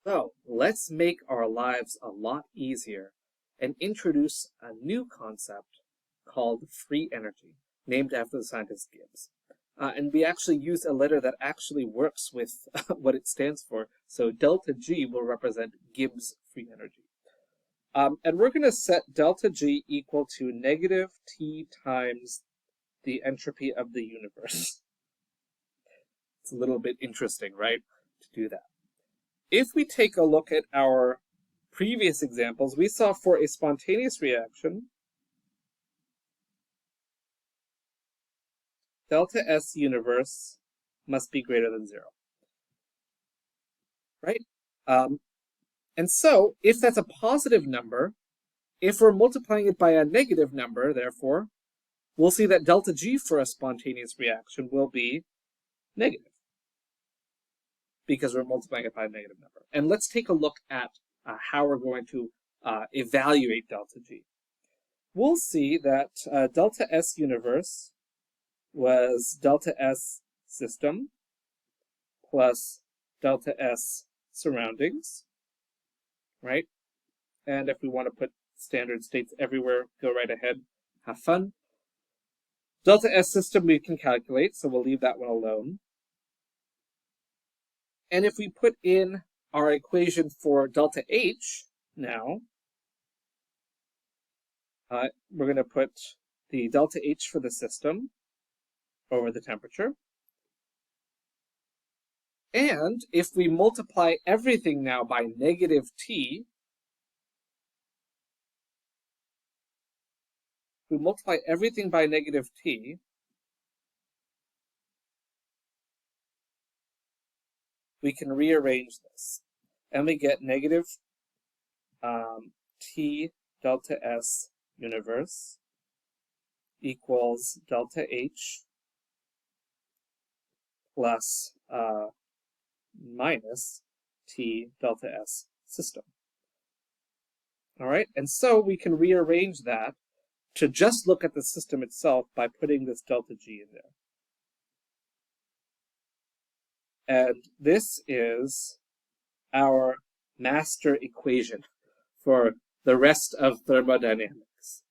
So let's make our lives a lot easier and introduce a new concept called free energy, named after the scientist Gibbs. And we actually use a letter that actually works with what it stands for. So delta G will represent Gibbs free energy. And we're going to set delta G equal to negative T times the entropy of the universe. It's a little bit interesting, right, to do that. If we take a look at our previous examples, we saw for a spontaneous reaction, delta S universe must be greater than 0, right? And so, if that's a positive number, if we're multiplying it by a negative number, therefore, we'll see that delta G for a spontaneous reaction will be negative, because we're multiplying it by a negative number. And let's take a look at how we're going to evaluate delta G. We'll see that delta S universe was delta S system plus delta S surroundings, right? And if we want to put standard states everywhere, go right ahead, have fun. Delta S system we can calculate, so we'll leave that one alone. And if we put in our equation for delta H now, we're going to put the delta H for the system over the temperature. And if we multiply everything now by negative T, we multiply everything by negative T, we can rearrange this. And we get negative T delta S universe equals delta H plus minus T delta S system. All right, and so we can rearrange that to just look at the system itself by putting this delta G in there. And this is our master equation for the rest of thermodynamics.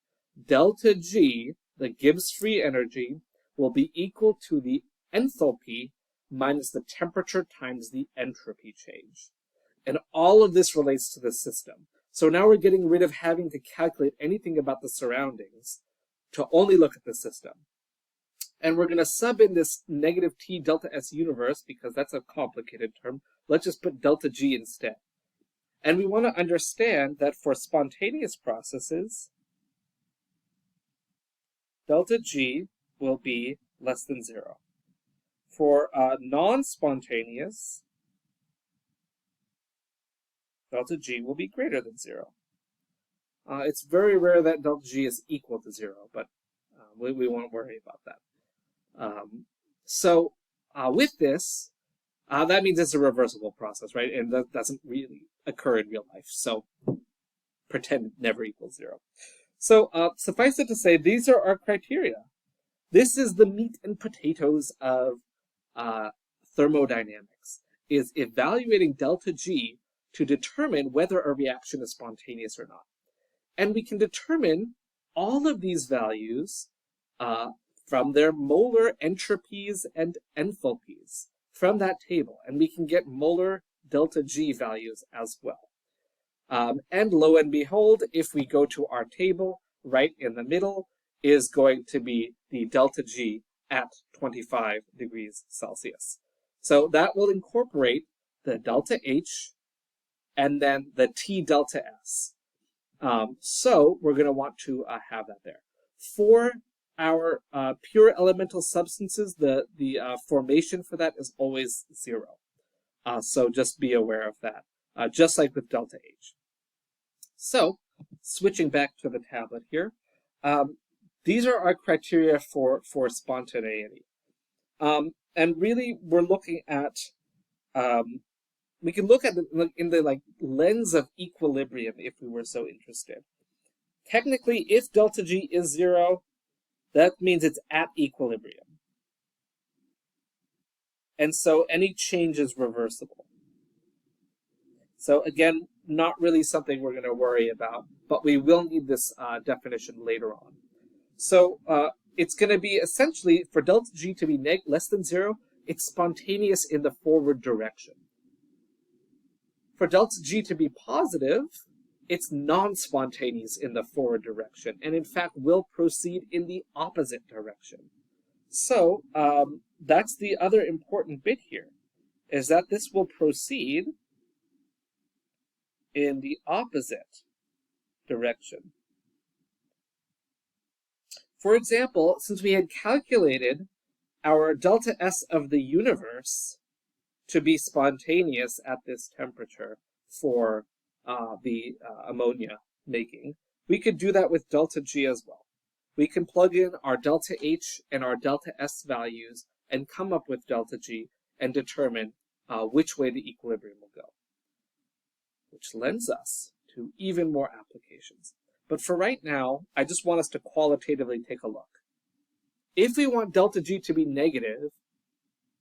Delta G, the Gibbs free energy, will be equal to the enthalpy minus the temperature times the entropy change. And all of this relates to the system. So now we're getting rid of having to calculate anything about the surroundings to only look at the system. And we're going to sub in this negative T delta S universe because that's a complicated term. Let's just put delta G instead. And we want to understand that for spontaneous processes, delta G will be less than 0. For non-spontaneous, delta G will be greater than 0. It's very rare that delta G is equal to 0, but we won't worry about that. So with this, that means it's a reversible process, right? And that doesn't really occur in real life. So pretend it never equals 0. So suffice it to say, these are our criteria. This is the meat and potatoes of thermodynamics, is evaluating delta G to determine whether a reaction is spontaneous or not. And we can determine all of these values from their molar entropies and enthalpies from that table. And we can get molar delta G values as well. And lo and behold, if we go to our table, right in the middle is going to be the delta G at 25 degrees Celsius. So that will incorporate the delta H and then the T delta S. So we're going to want to have that there. For our pure elemental substances, the formation for that is always 0. So just be aware of that, just like with delta H. So switching back to the tablet here, these are our criteria for spontaneity. And really, we're looking at, we can look at it in the lens of equilibrium if we were so interested. Technically, if delta G is 0, that means it's at equilibrium. And so any change is reversible. So again, not really something we're going to worry about, but we will need this definition later on. So it's going to be essentially, for delta G to be less than 0, it's spontaneous in the forward direction. For delta G to be positive, it's non-spontaneous in the forward direction, and in fact will proceed in the opposite direction. So that's the other important bit here, is that this will proceed in the opposite direction. For example, since we had calculated our delta S of the universe to be spontaneous at this temperature for the ammonia making, we could do that with delta G as well. We can plug in our delta H and our delta S values and come up with delta G and determine which way the equilibrium will go, which lends us to even more applications. But for right now, I just want us to qualitatively take a look. If we want delta G to be negative,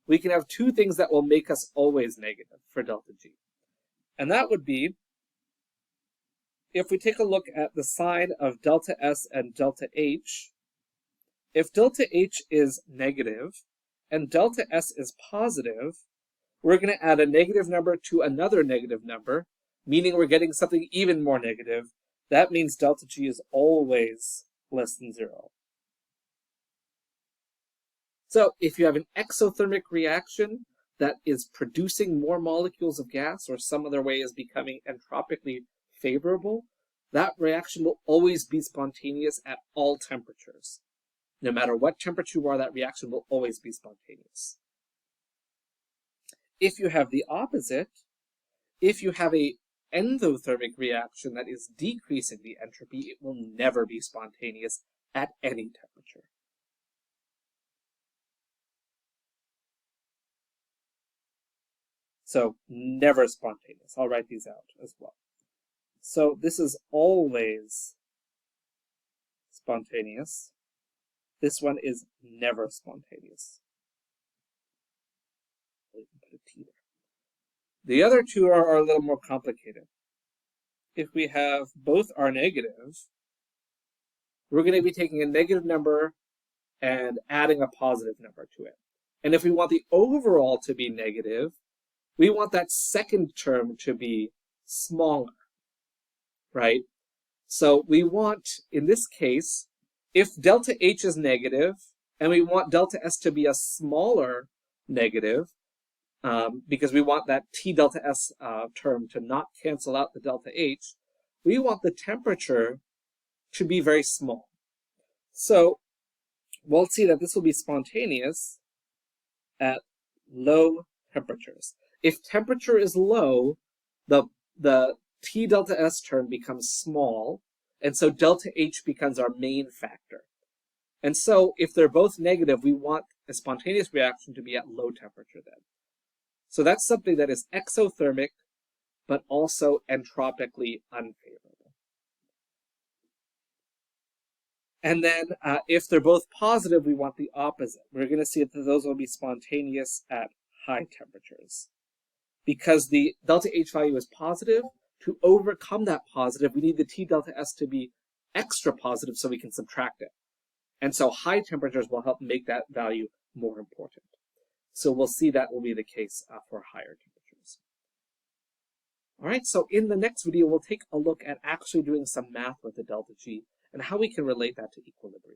we can have two things that will make us always negative for delta G. And that would be, if we take a look at the side of delta S and delta H, if delta H is negative and delta S is positive, we're going to add a negative number to another negative number, meaning we're getting something even more negative. That means delta G is always less than 0. So if you have an exothermic reaction that is producing more molecules of gas or some other way is becoming entropically favorable, that reaction will always be spontaneous at all temperatures. No matter what temperature you are, that reaction will always be spontaneous. If you have the opposite, if you have a endothermic reaction that is decreasing the entropy, it will never be spontaneous at any temperature. So never spontaneous. I'll write these out as well. So this is always spontaneous. This one is never spontaneous. I'll even put a T there. The other two are a little more complicated. If we have both are negative, we're going to be taking a negative number and adding a positive number to it. And if we want the overall to be negative, we want that second term to be smaller, right? So we want, in this case, if delta H is negative, and we want delta S to be a smaller negative, because we want that T delta S term to not cancel out the delta H, we want the temperature to be very small. So we'll see that this will be spontaneous at low temperatures. If temperature is low, the T delta S term becomes small, and so delta H becomes our main factor. And so if they're both negative, we want a spontaneous reaction to be at low temperature then. So that's something that is exothermic, but also entropically unfavorable. And then if they're both positive, we want the opposite. We're going to see that those will be spontaneous at high temperatures. Because the delta H value is positive, to overcome that positive, we need the T delta S to be extra positive so we can subtract it. And so high temperatures will help make that value more important. So we'll see that will be the case for higher temperatures. All right, so in the next video, we'll take a look at actually doing some math with the delta G and how we can relate that to equilibrium.